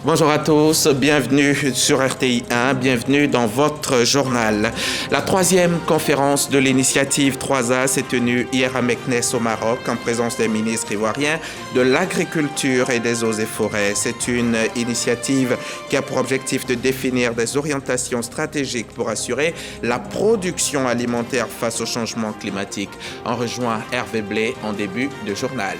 Bonjour à tous, bienvenue sur RTI 1, bienvenue dans votre journal. La troisième conférence de l'initiative 3A s'est tenue hier à Meknès au Maroc en présence des ministres ivoiriens de l'agriculture et des eaux et forêts. C'est une initiative qui a pour objectif de définir des orientations stratégiques pour assurer la production alimentaire face au changement climatique. On rejoint Hervé Blé en début de journal.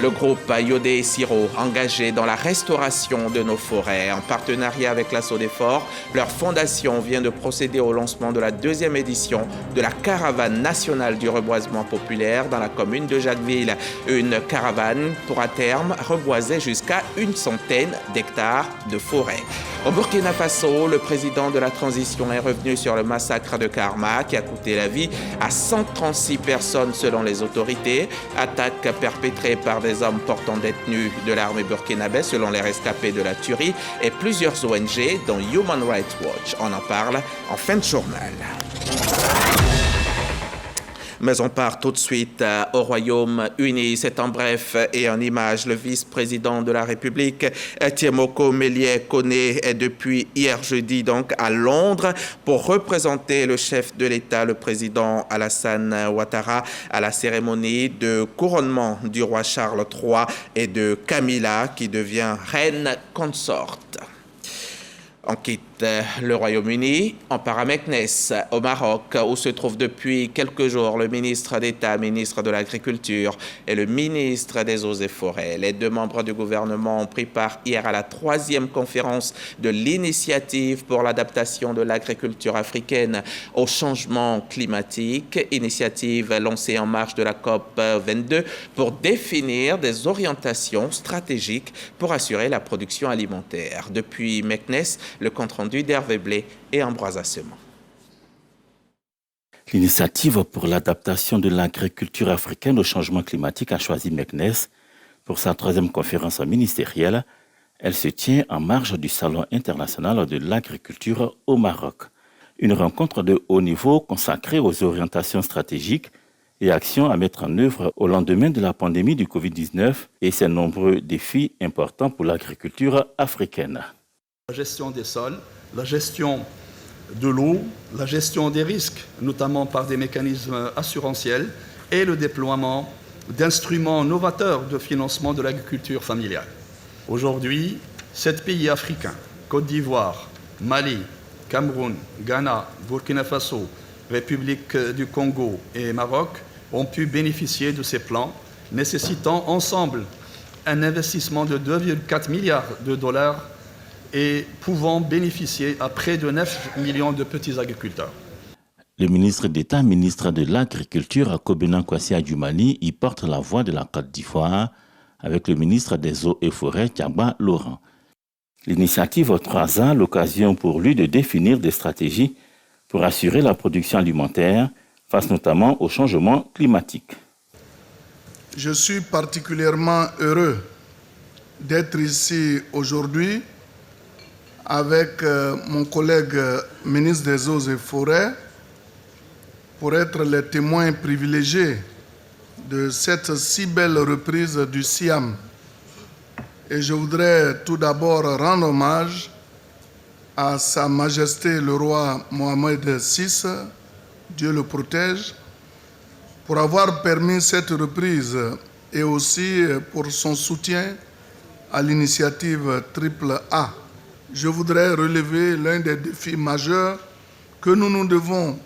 Le groupe Yodé et Siro, engagé dans la restauration de nos forêts. En partenariat avec la Sodefort, leur fondation vient de procéder au lancement de la deuxième édition de la caravane nationale du reboisement populaire dans la commune de Jacquesville. Une caravane pour à terme reboiser jusqu'à 100 d'hectares de forêt. Au Burkina Faso, le président de la transition est revenu sur le massacre de Karma qui a coûté la vie à 136 personnes selon les autorités. Attaque perpétrée par des hommes portant détenus de l'armée burkinabé selon les rescapés de la tuerie et plusieurs ONG dont Human Rights Watch. On en parle en fin de journal. Mais on part tout de suite au Royaume-Uni. C'est en bref et en image le vice-président de la République, Tiemoko Melie Kone, est depuis hier jeudi donc à Londres pour représenter le chef de l'État, le président Alassane Ouattara, à la cérémonie de couronnement du roi Charles III et de Camilla qui devient reine consorte. On quitte le Royaume-Uni, on part à Meknès, au Maroc, où se trouve depuis quelques jours le ministre d'État, ministre de l'Agriculture et le ministre des Eaux et Forêts. Les deux membres du gouvernement ont pris part hier à la troisième conférence de l'initiative pour l'adaptation de l'agriculture africaine au changement climatique, initiative lancée en marge de la COP 22 pour définir des orientations stratégiques pour assurer la production alimentaire. Depuis Meknès, le compte-rendu d'Hervé Blé et Ambroise Assement. L'initiative pour l'adaptation de l'agriculture africaine au changement climatique a choisi Meknès pour sa troisième conférence ministérielle. Elle se tient en marge du Salon international de l'agriculture au Maroc. Une rencontre de haut niveau consacrée aux orientations stratégiques et actions à mettre en œuvre au lendemain de la pandémie du Covid-19 et ses nombreux défis importants pour l'agriculture africaine. La gestion des sols, la gestion de l'eau, la gestion des risques, notamment par des mécanismes assurantiels, et le déploiement d'instruments novateurs de financement de l'agriculture familiale. Aujourd'hui, 7 pays africains, Côte d'Ivoire, Mali, Cameroun, Ghana, Burkina Faso, République du Congo et Maroc, ont pu bénéficier de ces plans, nécessitant ensemble un investissement de 2,4 milliards de dollars et pouvant bénéficier à près de 9 millions de petits agriculteurs. Le ministre d'État, ministre de l'Agriculture, Kobena Kwasi Adjumani, y porte la voix de la Côte d'Ivoire avec le ministre des Eaux et Forêts, Thiaba Laurent. L'initiative 3A, l'occasion pour lui de définir des stratégies pour assurer la production alimentaire face notamment au changement climatique. Je suis particulièrement heureux d'être ici aujourd'hui avec mon collègue ministre des Eaux et Forêts pour être les témoins privilégiés de cette si belle reprise du Siam. Et je voudrais tout d'abord rendre hommage à Sa Majesté le roi Mohamed VI, Dieu le protège, pour avoir permis cette reprise et aussi pour son soutien à l'initiative AAA. Je voudrais relever l'un des défis majeurs que nous devons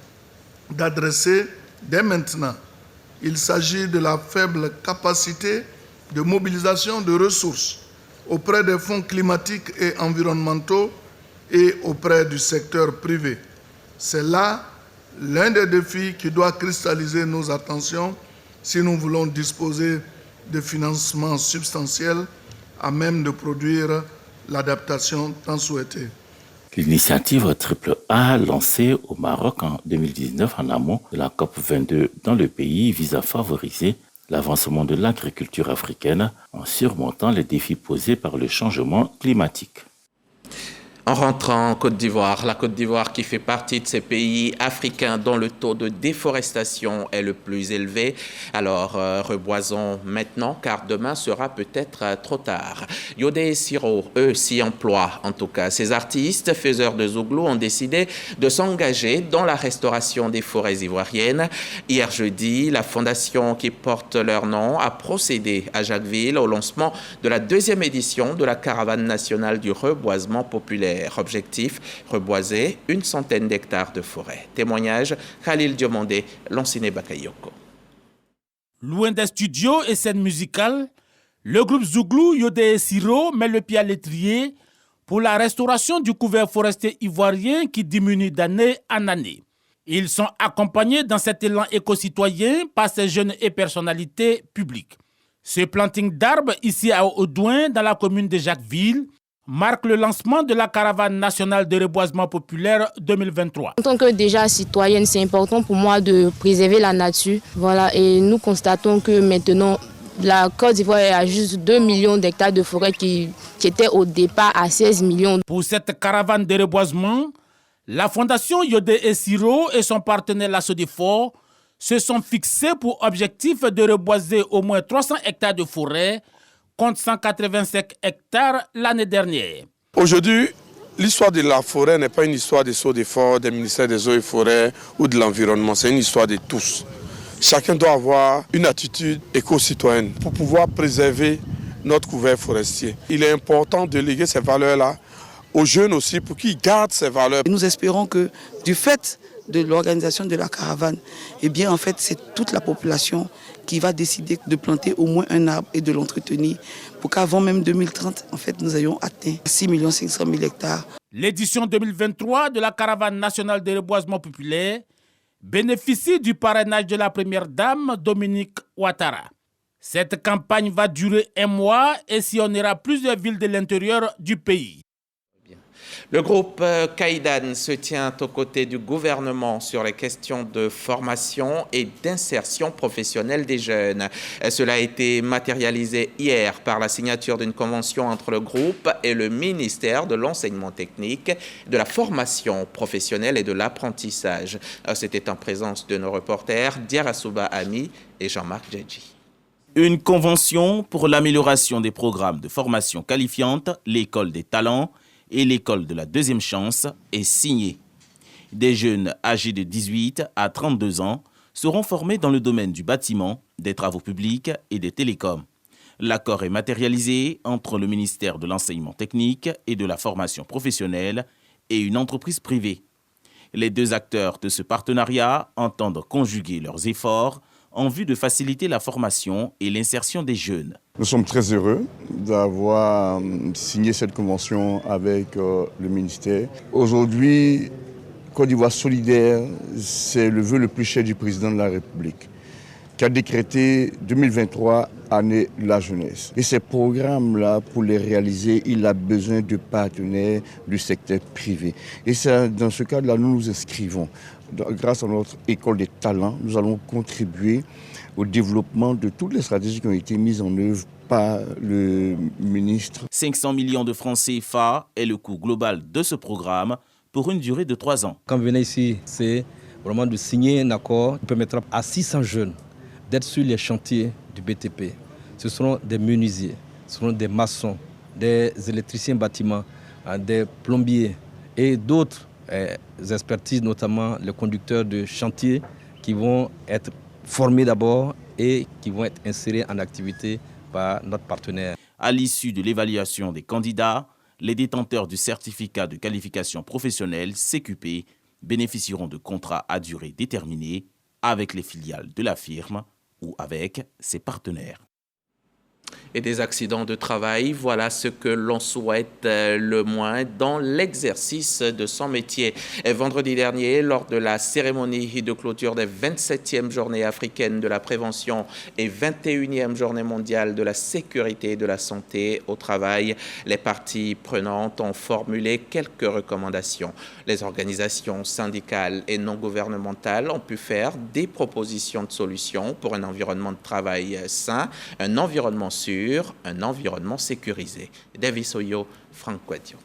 d'adresser dès maintenant. Il s'agit de la faible capacité de mobilisation de ressources auprès des fonds climatiques et environnementaux et auprès du secteur privé. C'est là l'un des défis qui doit cristalliser nos attentions si nous voulons disposer de financements substantiels à même de produire l'adaptation tant souhaitée. L'initiative AAA lancée au Maroc en 2019 en amont de la COP 22 dans le pays vise à favoriser l'avancement de l'agriculture africaine en surmontant les défis posés par le changement climatique. En rentrant en Côte d'Ivoire, la Côte d'Ivoire qui fait partie de ces pays africains dont le taux de déforestation est le plus élevé. Alors reboisons maintenant car demain sera peut-être trop tard. Yodé et Siro, eux, s'y emploient en tout cas. Ces artistes, faiseurs de zouglou, ont décidé de s'engager dans la restauration des forêts ivoiriennes. Hier jeudi, la fondation qui porte leur nom a procédé à Jacquesville au lancement de la 2e édition de la caravane nationale du reboisement populaire. Objectif, reboiser 100 d'hectares de forêt. Témoignage, Khalil Diomandé, Lanciné Bakayoko. Loin des studios et scènes musicales, le groupe Zouglou, Yodé et Siro met le pied à l'étrier pour la restauration du couvert forestier ivoirien qui diminue d'année en année. Ils sont accompagnés dans cet élan éco-citoyen par ces jeunes et personnalités publiques. Ce planting d'arbres ici à Audouin, dans la commune de Jacquesville, marque le lancement de la caravane nationale de reboisement populaire 2023. En tant que déjà citoyenne, c'est important pour moi de préserver la nature. Voilà, et nous constatons que maintenant, la Côte d'Ivoire a juste 2 millions d'hectares de forêt qui étaient au départ à 16 millions. Pour cette caravane de reboisement, la Fondation Yodé et Siro et son partenaire la Sodefort se sont fixés pour objectif de reboiser au moins 300 hectares de forêt contre 185 hectares l'année dernière. Aujourd'hui, l'histoire de la forêt n'est pas une histoire des Sodefort, des ministères des eaux et forêts ou de l'environnement, c'est une histoire de tous. Chacun doit avoir une attitude éco-citoyenne pour pouvoir préserver notre couvert forestier. Il est important de léguer ces valeurs-là aux jeunes aussi pour qu'ils gardent ces valeurs. Nous espérons que du fait de l'organisation de la caravane, eh bien en fait c'est toute la population qui va décider de planter au moins un arbre et de l'entretenir pour qu'avant même 2030, en fait, nous ayons atteint 6 500 000 hectares. L'édition 2023 de la caravane nationale de reboisement populaire bénéficie du parrainage de la première dame Dominique Ouattara. Cette campagne va durer 1 mois et sillonnera plusieurs villes de l'intérieur du pays. Le groupe Kaidan se tient aux côtés du gouvernement sur les questions de formation et d'insertion professionnelle des jeunes. Cela a été matérialisé hier par la signature d'une convention entre le groupe et le ministère de l'enseignement technique, de la formation professionnelle et de l'apprentissage. C'était en présence de nos reporters Diarasouba Ami et Jean-Marc Djedji. Une convention pour l'amélioration des programmes de formation qualifiante, l'école des talents et l'école de la deuxième chance est signée. Des jeunes âgés de 18 à 32 ans seront formés dans le domaine du bâtiment, des travaux publics et des télécoms. L'accord est matérialisé entre le ministère de l'enseignement technique et de la formation professionnelle et une entreprise privée. Les deux acteurs de ce partenariat entendent conjuguer leurs efforts en vue de faciliter la formation et l'insertion des jeunes. Nous sommes très heureux d'avoir signé cette convention avec le ministère. Aujourd'hui, Côte d'Ivoire solidaire, c'est le vœu le plus cher du président de la République, qui a décrété 2023 année de la jeunesse. Et ces programmes-là, pour les réaliser, il a besoin de partenaires du secteur privé. Et c'est dans ce cadre-là, nous nous inscrivons. Grâce à notre école des talents, nous allons contribuer au développement de toutes les stratégies qui ont été mises en œuvre par le ministre. 500 millions de francs CFA est le coût global de ce programme pour une durée de 3 ans. Quand vous venez ici, c'est vraiment de signer un accord qui permettra à 600 jeunes d'être sur les chantiers du BTP. Ce seront des menuisiers, ce seront des maçons, des électriciens bâtiments, des plombiers et d'autres expertises, notamment les conducteurs de chantier qui vont être formés d'abord et qui vont être insérés en activité par notre partenaire. À l'issue de l'évaluation des candidats, les détenteurs du certificat de qualification professionnelle CQP bénéficieront de contrats à durée déterminée avec les filiales de la firme ou avec ses partenaires. Et des accidents de travail, voilà ce que l'on souhaite le moins dans l'exercice de son métier. Et vendredi dernier, lors de la cérémonie de clôture des 27e journées africaines de la prévention et 21e journée mondiale de la sécurité et de la santé au travail, les parties prenantes ont formulé quelques recommandations. Les organisations syndicales et non gouvernementales ont pu faire des propositions de solutions pour un environnement de travail sain, un environnement sûr, un environnement sécurisé. Davis Oyo, Franck Quadio.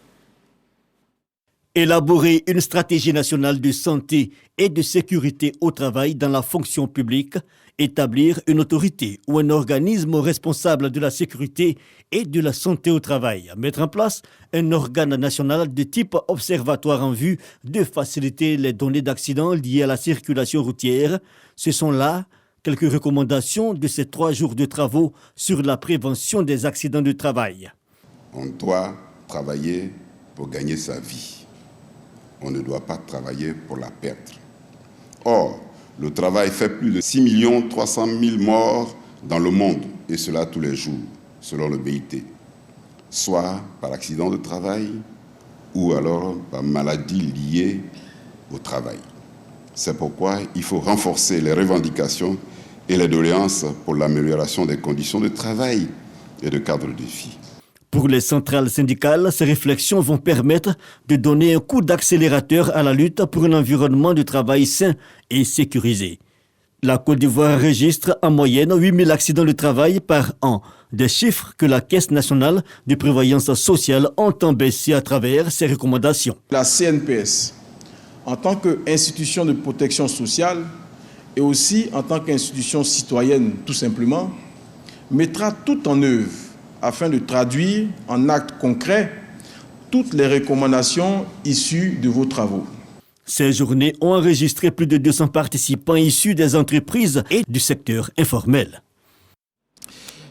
Élaborer une stratégie nationale de santé et de sécurité au travail dans la fonction publique, établir une autorité ou un organisme responsable de la sécurité et de la santé au travail, mettre en place un organe national de type observatoire en vue de faciliter les données d'accidents liés à la circulation routière. Ce sont là quelques recommandations de ces 3 jours de travaux sur la prévention des accidents de travail. On doit travailler pour gagner sa vie. On ne doit pas travailler pour la perdre. Or, le travail fait plus de 6 300 000 morts dans le monde, et cela tous les jours, selon le BIT, soit par accident de travail ou alors par maladie liée au travail. C'est pourquoi il faut renforcer les revendications et les doléances pour l'amélioration des conditions de travail et de cadre de vie. Pour les centrales syndicales, ces réflexions vont permettre de donner un coup d'accélérateur à la lutte pour un environnement de travail sain et sécurisé. La Côte d'Ivoire enregistre en moyenne 8 000 accidents de travail par an, des chiffres que la Caisse nationale de prévoyance sociale entend baisser à travers ses recommandations. La CNPS, en tant qu'institution de protection sociale et aussi en tant qu'institution citoyenne tout simplement, mettra tout en œuvre afin de traduire en actes concrets toutes les recommandations issues de vos travaux. Ces journées ont enregistré plus de 200 participants issus des entreprises et du secteur informel.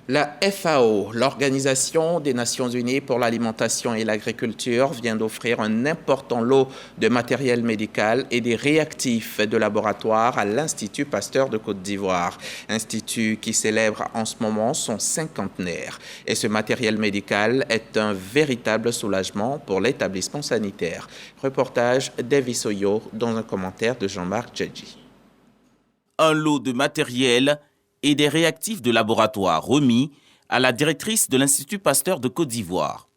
La FAO, l'Organisation des Nations Unies pour l'alimentation et l'agriculture, vient d'offrir un important lot de matériel médical et des réactifs de laboratoire à l'Institut Pasteur de Côte d'Ivoire, institut qui célèbre en ce moment son 50aire. Et ce matériel médical est un véritable soulagement pour l'établissement sanitaire. Reportage d'Evis Oyo dans un commentaire de Jean-Marc Djedji. Un lot de matériel et des réactifs de laboratoire remis à la directrice de l'Institut Pasteur de Côte d'Ivoire.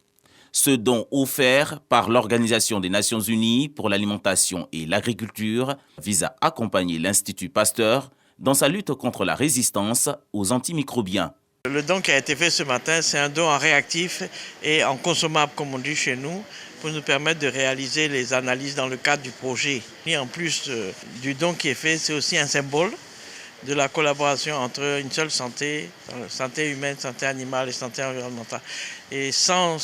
Ce don offert par l'Organisation des Nations Unies pour l'alimentation et l'agriculture vise à accompagner l'Institut Pasteur dans sa lutte contre la résistance aux antimicrobiens. Le don qui a été fait ce matin, c'est un don en réactif et en consommable, comme on dit chez nous, pour nous permettre de réaliser les analyses dans le cadre du projet. Et en plus du don qui est fait, c'est aussi un symbole de la collaboration entre une seule santé, santé humaine, santé animale et santé environnementale. Et sans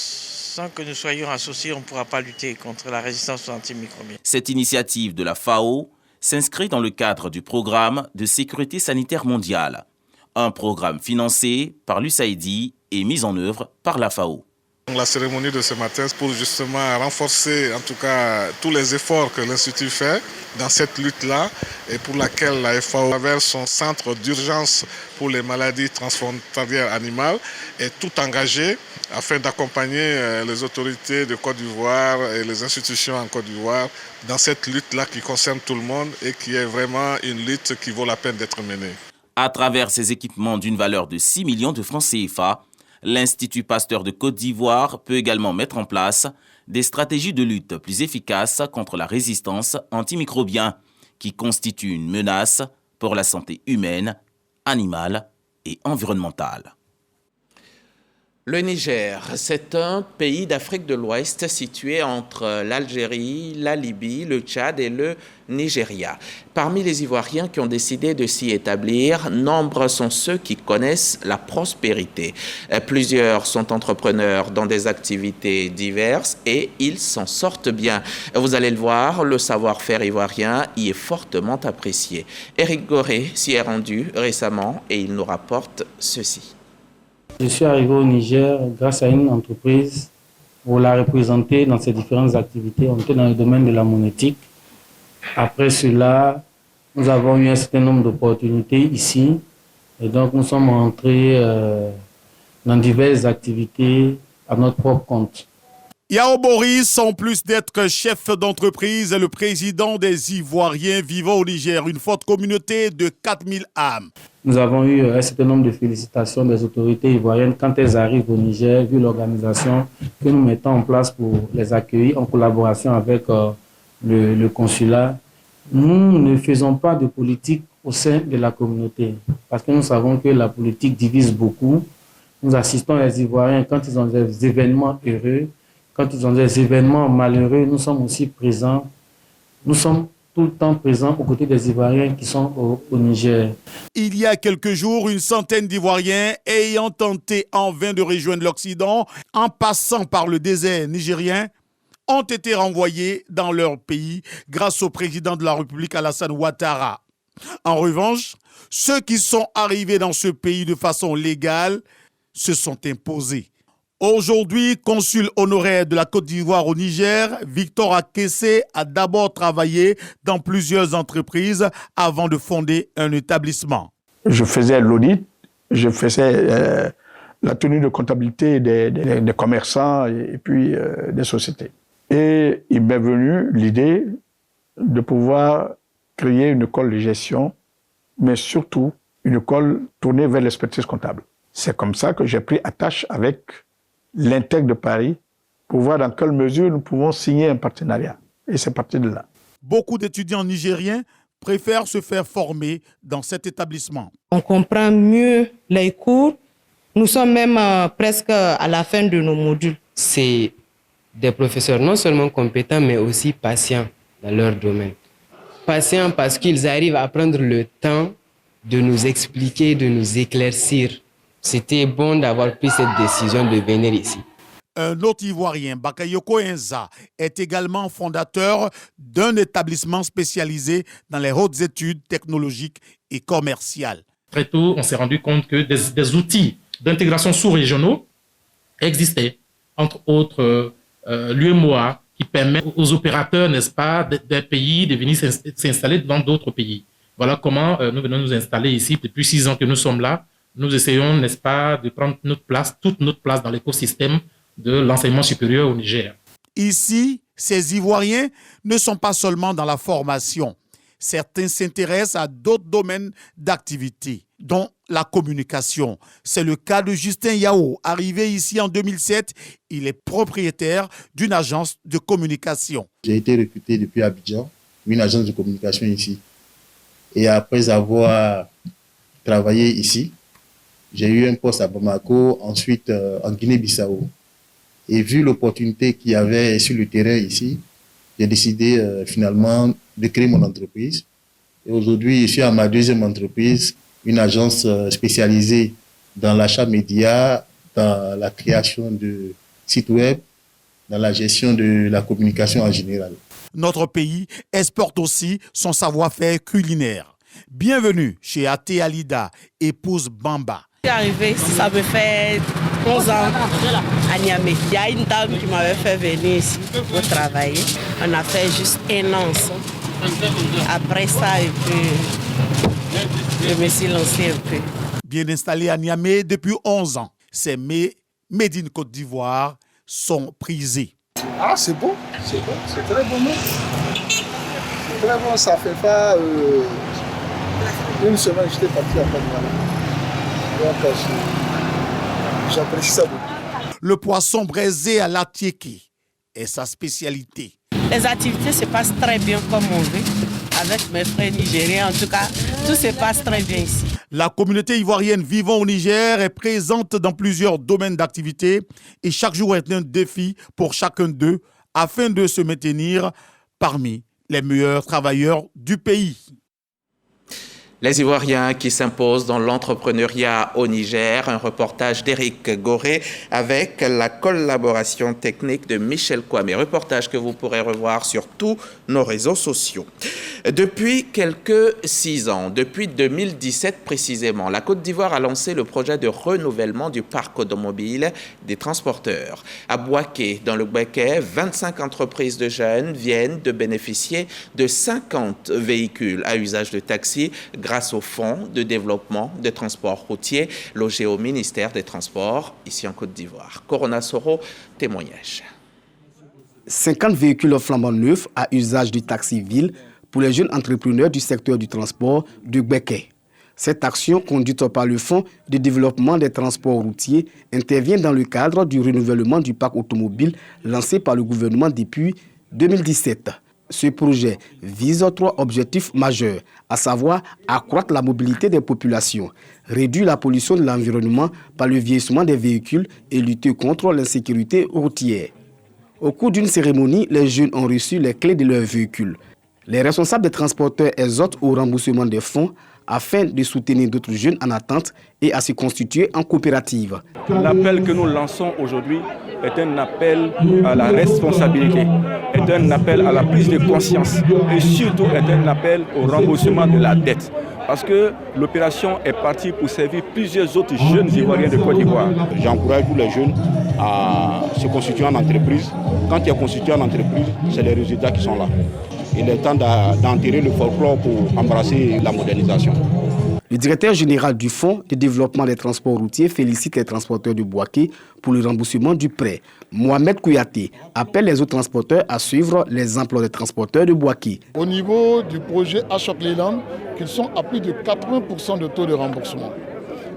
que nous soyons associés, on ne pourra pas lutter contre la résistance aux antimicrobiens. Cette initiative de la FAO s'inscrit dans le cadre du programme de sécurité sanitaire mondiale, un programme financé par l'USAID et mis en œuvre par la FAO. La cérémonie de ce matin, c'est pour justement renforcer en tout cas tous les efforts que l'Institut fait dans cette lutte-là et pour laquelle la FAO, à travers son centre d'urgence pour les maladies transfrontalières animales, est tout engagé afin d'accompagner les autorités de Côte d'Ivoire et les institutions en Côte d'Ivoire dans cette lutte-là qui concerne tout le monde et qui est vraiment une lutte qui vaut la peine d'être menée. À travers ces équipements d'une valeur de 6 millions de francs CFA, l'Institut Pasteur de Côte d'Ivoire peut également mettre en place des stratégies de lutte plus efficaces contre la résistance antimicrobienne qui constitue une menace pour la santé humaine, animale et environnementale. Le Niger, c'est un pays d'Afrique de l'Ouest situé entre l'Algérie, la Libye, le Tchad et le Nigeria. Parmi les Ivoiriens qui ont décidé de s'y établir, nombreux sont ceux qui connaissent la prospérité. Plusieurs sont entrepreneurs dans des activités diverses et ils s'en sortent bien. Vous allez le voir, le savoir-faire ivoirien y est fortement apprécié. Éric Goré s'y est rendu récemment et il nous rapporte ceci. Je suis arrivé au Niger grâce à une entreprise pour la représenter dans ses différentes activités. On était dans le domaine de la monétique. Après cela, nous avons eu un certain nombre d'opportunités ici. Et donc, nous sommes entrés dans diverses activités à notre propre compte. Yao Boris, en plus d'être chef d'entreprise, est le président des Ivoiriens vivant au Niger, une forte communauté de 4000 âmes. Nous avons eu un certain nombre de félicitations des autorités ivoiriennes quand elles arrivent au Niger, vu l'organisation que nous mettons en place pour les accueillir en collaboration avec le consulat. Nous ne faisons pas de politique au sein de la communauté parce que nous savons que la politique divise beaucoup. Nous assistons les Ivoiriens quand ils ont des événements heureux Quand ils ont des événements malheureux, nous sommes aussi présents. Nous sommes tout le temps présents aux côtés des Ivoiriens qui sont au Niger. Il y a quelques jours, une centaine d'Ivoiriens ayant tenté en vain de rejoindre l'Occident en passant par le désert nigérien ont été renvoyés dans leur pays grâce au président de la République Alassane Ouattara. En revanche, ceux qui sont arrivés dans ce pays de façon légale se sont imposés. Aujourd'hui, consul honoraire de la Côte d'Ivoire au Niger, Victor Akessé a d'abord travaillé dans plusieurs entreprises avant de fonder un établissement. Je faisais l'audit, je faisais la tenue de comptabilité des commerçants et puis des sociétés. Et il m'est venu l'idée de pouvoir créer une école de gestion, mais surtout une école tournée vers l'expertise comptable. C'est comme ça que j'ai pris attache avec l'Intec de Paris pour voir dans quelle mesure nous pouvons signer un partenariat. Et c'est parti de là. Beaucoup d'étudiants nigériens préfèrent se faire former dans cet établissement. On comprend mieux les cours. Nous sommes même presque à la fin de nos modules. C'est des professeurs non seulement compétents, mais aussi patients dans leur domaine. Patients parce qu'ils arrivent à prendre le temps de nous expliquer, de nous éclaircir. C'était bon d'avoir pris cette décision de venir ici. Un autre Ivoirien, Bakayoko Enza, est également fondateur d'un établissement spécialisé dans les hautes études technologiques et commerciales. Très tôt, on s'est rendu compte que des outils d'intégration sous-régionaux existaient, entre autres l'UEMOA, qui permet aux opérateurs, n'est-ce pas, des pays de venir s'installer dans d'autres pays. Voilà comment nous venons nous installer ici. Depuis 6 ans que nous sommes là, nous essayons, n'est-ce pas, de prendre notre place, toute notre place dans l'écosystème de l'enseignement supérieur au Niger. Ici, ces Ivoiriens ne sont pas seulement dans la formation. Certains s'intéressent à d'autres domaines d'activité, dont la communication. C'est le cas de Justin Yao, arrivé ici en 2007. Il est propriétaire d'une agence de communication. J'ai été recruté depuis Abidjan, une agence de communication ici. Et après avoir travaillé ici, j'ai eu un poste à Bamako, ensuite en Guinée-Bissau. Et vu l'opportunité qu'il y avait sur le terrain ici, j'ai décidé finalement de créer mon entreprise. Et aujourd'hui, je suis à ma deuxième entreprise, une agence spécialisée dans l'achat média, dans la création de sites web, dans la gestion de la communication en général. Notre pays exporte aussi son savoir-faire culinaire. Bienvenue chez Até Alida, épouse Bamba. Je suis arrivée ici, ça me fait 11 ans à Niamey. Il y a une dame qui m'avait fait venir ici pour travailler. On a fait juste 1 an ensemble. Après ça, je me suis lancée un peu. Bien installé à Niamey depuis 11 ans, ces mets made in Côte d'Ivoire sont prisés. Ah, c'est bon, c'est très bon. C'est très bon, ça fait pas une semaine j'étais parti à Panama. Donc j'apprécie ça beaucoup. Le poisson braisé à la tiéki est sa spécialité. Les activités se passent très bien comme on veut. Avec mes frères nigériens, en tout cas, tout se passe très bien ici. La communauté ivoirienne vivant au Niger est présente dans plusieurs domaines d'activité et chaque jour est un défi pour chacun d'eux afin de se maintenir parmi les meilleurs travailleurs du pays. Les Ivoiriens qui s'imposent dans l'entrepreneuriat au Niger, un reportage d'Éric Goré avec la collaboration technique de Michel Kwame, reportage que vous pourrez revoir sur tous nos réseaux sociaux. Depuis quelques 6 ans, depuis 2017 précisément, la Côte d'Ivoire a lancé le projet de renouvellement du parc automobile des transporteurs. À Bouaké, dans le Bouaké, 25 entreprises de jeunes viennent de bénéficier de 50 véhicules à usage de taxi grâce au Fonds de développement des transports routiers logé au ministère des Transports ici en Côte d'Ivoire. Corona Soro, témoignage. 50 véhicules flambant neufs à usage du taxi-ville pour les jeunes entrepreneurs du secteur du transport du Bouaké. Cette action, conduite par le Fonds de développement des transports routiers, intervient dans le cadre du renouvellement du parc automobile lancé par le gouvernement depuis 2017. Ce projet vise 3 objectifs majeurs, à savoir accroître la mobilité des populations, réduire la pollution de l'environnement par le vieillissement des véhicules et lutter contre l'insécurité routière. Au cours d'une cérémonie, les jeunes ont reçu les clés de leur véhicule. Les responsables des transporteurs exhortent au remboursement des fonds afin de soutenir d'autres jeunes en attente et à se constituer en coopérative. L'appel que nous lançons aujourd'hui est un appel à la responsabilité, est un appel à la prise de conscience et surtout est un appel au remboursement de la dette. Parce que l'opération est partie pour servir plusieurs autres jeunes Ivoiriens de Côte d'Ivoire. J'encourage tous les jeunes à se constituer en entreprise. Quand tu es constitué en entreprise, c'est les résultats qui sont là. Il est temps d'enterrer le folklore pour embrasser la modernisation. Le directeur général du Fonds de développement des transports routiers félicite les transporteurs de Bouaké pour le remboursement du prêt. Mohamed Kouyaté appelle les autres transporteurs à suivre l'exemple des transporteurs de Bouaké. Au niveau du projet Ashok Leyland, qu'ils sont à plus de 80% de taux de remboursement.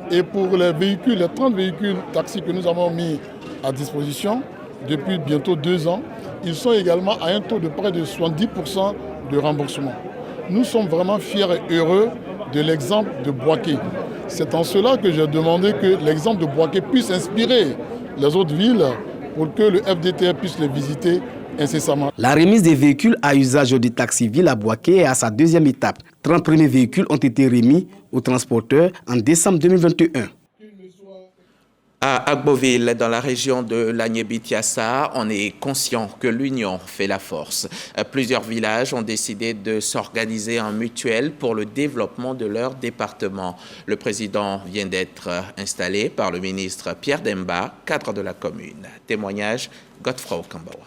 Et pour les véhicules, les 30 véhicules taxis que nous avons mis à disposition depuis bientôt 2 ans, ils sont également à un taux de près de 70% de remboursement. Nous sommes vraiment fiers et heureux de l'exemple de Bouaké. C'est en cela que j'ai demandé que l'exemple de Bouaké puisse inspirer les autres villes pour que le FDTR puisse les visiter incessamment. La remise des véhicules à usage des taxis villes à Bouaké est à sa deuxième étape. 30 premiers véhicules ont été remis aux transporteurs en décembre 2021. À Agboville, dans la région de l'Agné-Bichiassa, on est conscient que l'union fait la force. Plusieurs villages ont décidé de s'organiser en mutuelle pour le développement de leur département. Le président vient d'être installé par le ministre Pierre Demba, cadre de la commune. Témoignage Godefroy Kambawa.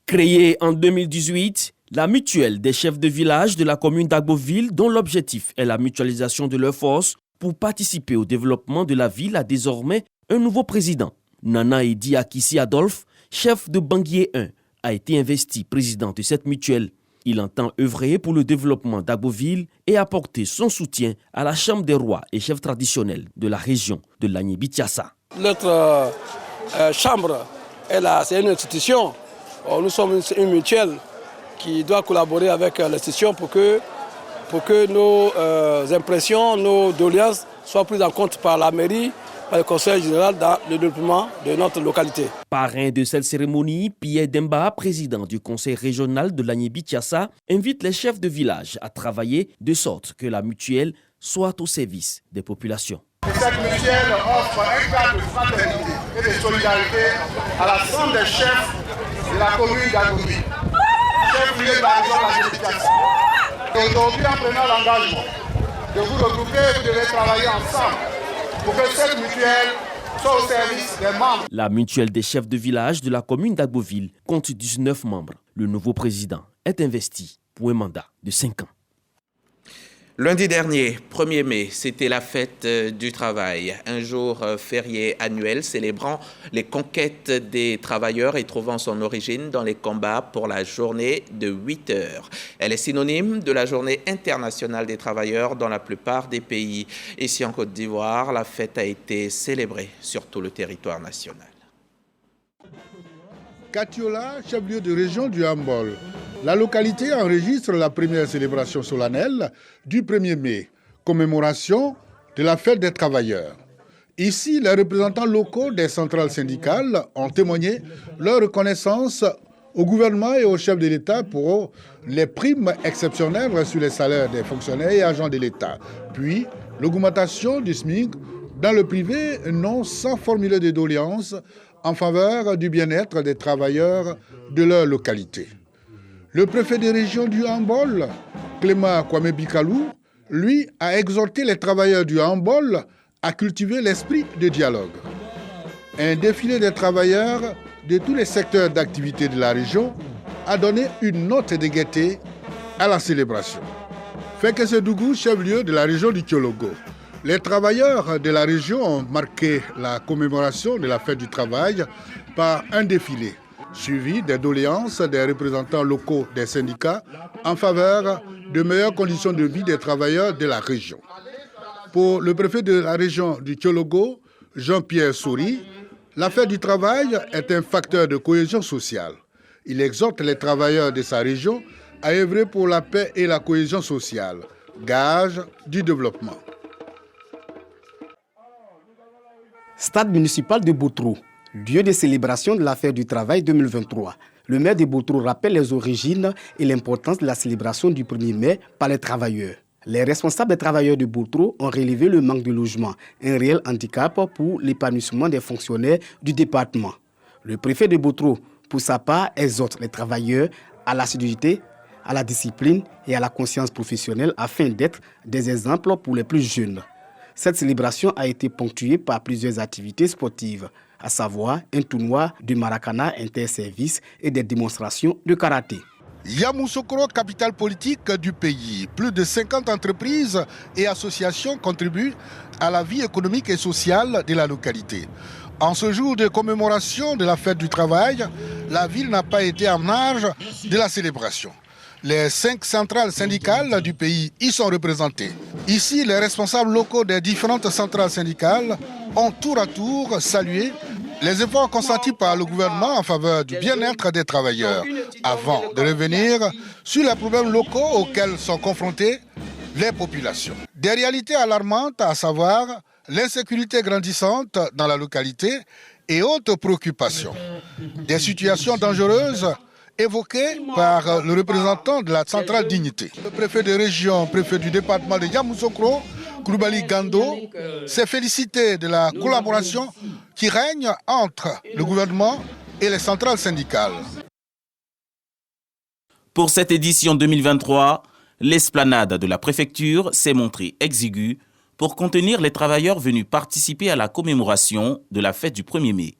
Créée en 2018, la mutuelle des chefs de village de la commune d'Agboville, dont l'objectif est la mutualisation de leurs forces, pour participer au développement de la ville, a désormais un nouveau président. Nana Edi Akissi Adolphe, chef de Banguier 1, a été investi président de cette mutuelle. Il entend œuvrer pour le développement d'Agboville et apporter son soutien à la Chambre des rois et chefs traditionnels de la région de l'Agné-Bichiassa. Notre chambre, c'est une institution. Nous sommes une mutuelle qui doit collaborer avec l'institution pour que nos impressions, nos doléances soient prises en compte par la mairie, par le conseil général dans le développement de notre localité. Parrain de cette cérémonie, Pierre Demba, président du conseil régional de l'Agné-Bichiassa, invite les chefs de village à travailler de sorte que la mutuelle soit au service des populations. Cette mutuelle offre un cadre de fraternité et de solidarité à l'ensemble des chefs de la commune d'Agboville, chefs liés de la région de l'Agné-Bichiassa. Aujourd'hui, en prenant l'engagement de vous regrouper, vous devez travailler ensemble pour que cette mutuelle soit au service des membres. La mutuelle des chefs de village de la commune d'Agboville compte 19 membres. Le nouveau président est investi pour un mandat de 5 ans. Lundi dernier, 1er mai, c'était la fête du travail, un jour férié annuel célébrant les conquêtes des travailleurs et trouvant son origine dans les combats pour la journée de 8 heures. Elle est synonyme de la journée internationale des travailleurs dans la plupart des pays. Ici en Côte d'Ivoire, la fête a été célébrée sur tout le territoire national. Katiola, chef-lieu de région du Hambol. La localité enregistre la première célébration solennelle du 1er mai, commémoration de la fête des travailleurs. Ici, les représentants locaux des centrales syndicales ont témoigné leur reconnaissance au gouvernement et au chef de l'État pour les primes exceptionnelles sur les salaires des fonctionnaires et agents de l'État, puis l'augmentation du SMIC dans le privé, non sans formuler de doléances en faveur du bien-être des travailleurs de leur localité. Le préfet de région du Hambol, Clément Kwame Bikalou, lui, a exhorté les travailleurs du Hambol à cultiver l'esprit de dialogue. Un défilé des travailleurs de tous les secteurs d'activité de la région a donné une note de gaieté à la célébration. Fekese-Dougou, chef-lieu de la région du Thiologo. Les travailleurs de la région ont marqué la commémoration de la fête du travail par un défilé, suivi des doléances des représentants locaux des syndicats en faveur de meilleures conditions de vie des travailleurs de la région. Pour le préfet de la région du Thiologo, Jean-Pierre Souris, la fête du travail est un facteur de cohésion sociale. Il exhorte les travailleurs de sa région à œuvrer pour la paix et la cohésion sociale, gage du développement. Stade municipal de Boutrou. lieu de célébration de la Fête du Travail 2023. Le maire de Boutro rappelle les origines et l'importance de la célébration du 1er mai par les travailleurs. Les responsables des travailleurs de Boutro ont relevé le manque de logement, un réel handicap pour l'épanouissement des fonctionnaires du département. Le préfet de Boutro, pour sa part, exhorte les travailleurs à l'assiduité, à la discipline et à la conscience professionnelle afin d'être des exemples pour les plus jeunes. Cette célébration a été ponctuée par plusieurs activités sportives, à savoir un tournoi de Maracana interservice et des démonstrations de karaté. Yamoussoukro, capitale politique du pays. Plus de 50 entreprises et associations contribuent à la vie économique et sociale de la localité. En ce jour de commémoration de la fête du travail, la ville n'a pas été en marge de la célébration. Les 5 centrales syndicales du pays y sont représentées. Ici, les responsables locaux des différentes centrales syndicales ont tour à tour salué les efforts consentis par le gouvernement en faveur du bien-être des travailleurs, avant de revenir sur les problèmes locaux auxquels sont confrontées les populations. Des réalités alarmantes, à savoir l'insécurité grandissante dans la localité et autres préoccupations. Des situations dangereuses évoquées par le représentant de la centrale Dignité. Le préfet de région, préfet du département de Yamoussoukro, Koulibaly Gando, s'est félicité de la collaboration qui règne entre le gouvernement et les centrales syndicales. Pour cette édition 2023, l'esplanade de la préfecture s'est montrée exiguë pour contenir les travailleurs venus participer à la commémoration de la fête du 1er mai.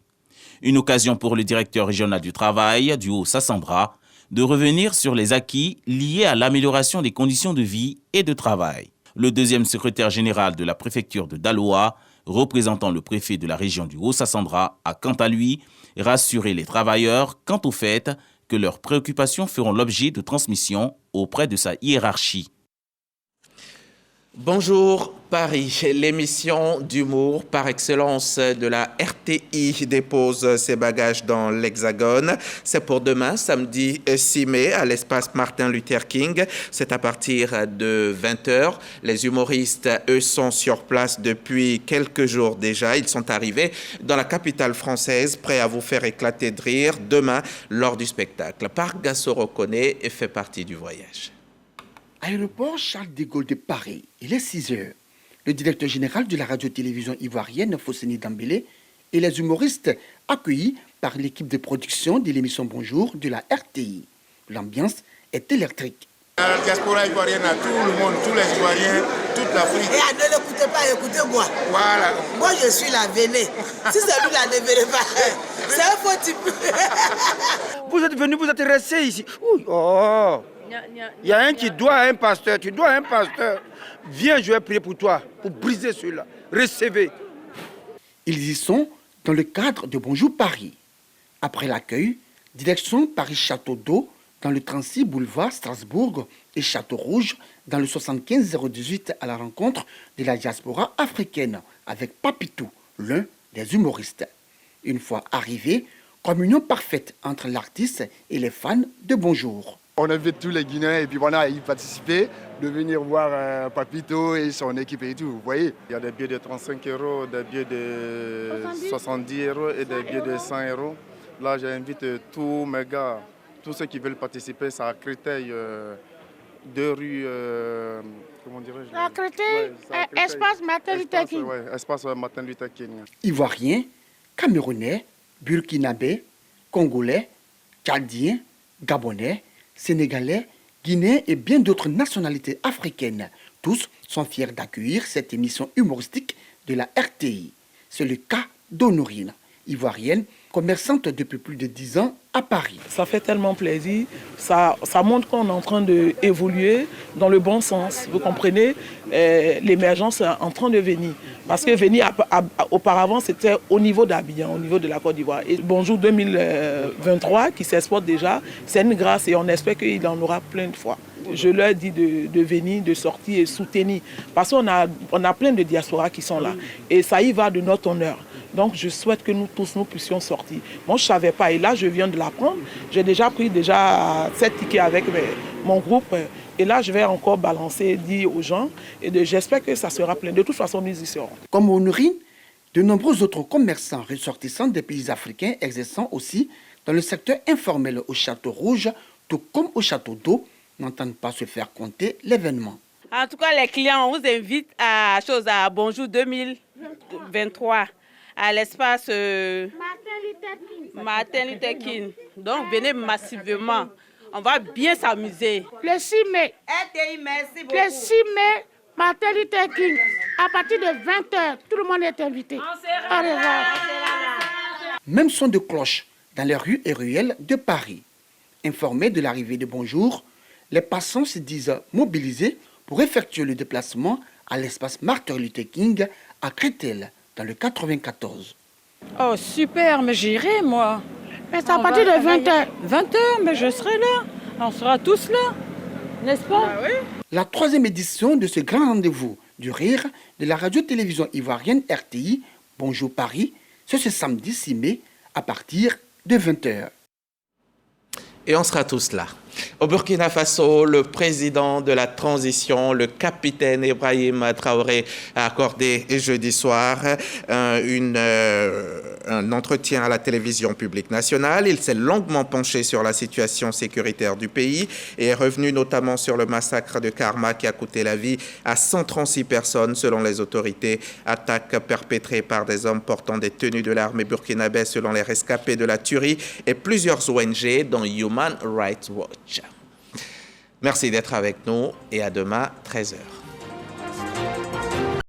Une occasion pour le directeur régional du travail du Haut-Sassambra de revenir sur les acquis liés à l'amélioration des conditions de vie et de travail. Le deuxième secrétaire général de la préfecture de Daloa, représentant le préfet de la région du Haut-Sassambra, a quant à lui rassuré les travailleurs quant au fait que leurs préoccupations feront l'objet de transmission auprès de sa hiérarchie. Bonjour Paris, l'émission d'humour par excellence de la RTI dépose ses bagages dans l'Hexagone. C'est pour demain, samedi 6 mai, à l'espace Martin Luther King. C'est à partir de 20h. Les humoristes, eux, sont sur place depuis quelques jours déjà. Ils sont arrivés dans la capitale française, prêts à vous faire éclater de rire demain lors du spectacle. Parc Gassoro-Koné fait partie du voyage. Aéroport Charles de Gaulle de Paris, il est 6h. Le directeur général de la radio-télévision ivoirienne, Fosseni Dambélé, et les humoristes accueillis par l'équipe de production de l'émission Bonjour de la RTI. L'ambiance est électrique. La diaspora ivoirienne à tout le monde, tous les Ivoiriens, toute l'Afrique. Et ne l'écoutez pas, écoutez-moi. Voilà. Moi, je suis la Véné. Si c'est lui, la ne verrez pas. C'est un faux type. Vous êtes venu, vous êtes resté ici. Ouh, oh. Il y a un qui doit à un pasteur, tu dois à un pasteur. Viens, je vais prier pour toi, pour briser cela. Recevez. Ils y sont dans le cadre de Bonjour Paris. Après l'accueil, direction Paris-Château d'Eau, dans le 36 boulevard Strasbourg et Château Rouge, dans le 75 018 à la rencontre de la diaspora africaine avec Papitou, l'un des humoristes. Une fois arrivé, communion parfaite entre l'artiste et les fans de Bonjour. On invite tous les Guinéens et puis voilà, à y participer, de venir voir Papito et son équipe et tout, vous voyez. Il y a des billets de 35 €, des billets de 70 € et des billets de 100 €. Là, j'invite tous mes gars, tous ceux qui veulent participer, c'est à Créteil, 2 rue, comment dirais-je? À Créteil, espace Martin Luther King. Oui, espace Martin Luther King. Ivoiriens, Camerounais, Burkinabés, Congolais, Tchadiens, Gabonais, Sénégalais, Guinéens et bien d'autres nationalités africaines. Tous sont fiers d'accueillir cette émission humoristique de la RTI. C'est le cas d'Honorine, ivoirienne, commerçante depuis plus de 10 ans à Paris. Ça fait tellement plaisir, ça montre qu'on est en train d'évoluer dans le bon sens. Vous comprenez, l'émergence est en train de venir. Parce que venir auparavant, c'était au niveau d'Abidjan, au niveau de la Côte d'Ivoire. Et Bonjour 2023, qui s'exporte déjà, c'est une grâce et on espère qu'il en aura plein de fois. Je leur dis de venir, de sortir et soutenir. Parce qu'on a plein de diasporas qui sont là. Et ça y va de notre honneur. Donc je souhaite que nous tous, nous puissions sortir. Moi, je ne savais pas et là, je viens de l'apprendre. J'ai déjà pris 7 tickets avec mon groupe. Et là, je vais encore balancer, dire aux gens. Et j'espère que ça sera plein. De toute façon, nous y serons. Comme Honorine, De nombreux autres commerçants ressortissants des pays africains exerçant aussi dans le secteur informel au Château Rouge, tout comme au Château d'Eau, n'entendent pas se faire compter l'événement. En tout cas, les clients, on vous invite à Bonjour 2023, à l'espace Martin Luther King. Donc, venez massivement. On va bien s'amuser. Le 6 mai. merci beaucoup. Le 6 mai, Martin Luther King. À partir de 20h, tout le monde est invité. Au revoir. Même son de cloche dans les rues et ruelles de Paris. Informés de l'arrivée de Bonjour, les passants se disent mobilisés pour effectuer le déplacement à l'espace Martin Luther King à Créteil, dans le 94. Oh super, mais j'irai moi. Mais c'est à partir de 20h. 20h, mais je serai là. On sera tous là, n'est-ce pas? Oui. La 3e édition de ce grand rendez-vous du rire de la radio-télévision ivoirienne RTI, Bonjour Paris, c'est ce samedi 6 mai à partir de 20h. Et on sera tous là. Au Burkina Faso, le président de la transition, le capitaine Ibrahim Traoré, a accordé jeudi soir un entretien à la télévision publique nationale. Il s'est longuement penché sur la situation sécuritaire du pays et est revenu notamment sur le massacre de Karma qui a coûté la vie à 136 personnes selon les autorités. Attaques perpétrées par des hommes portant des tenues de l'armée burkinabé selon les rescapés de la tuerie et plusieurs ONG dont Human Rights Watch. Merci d'être avec nous et à demain, 13h.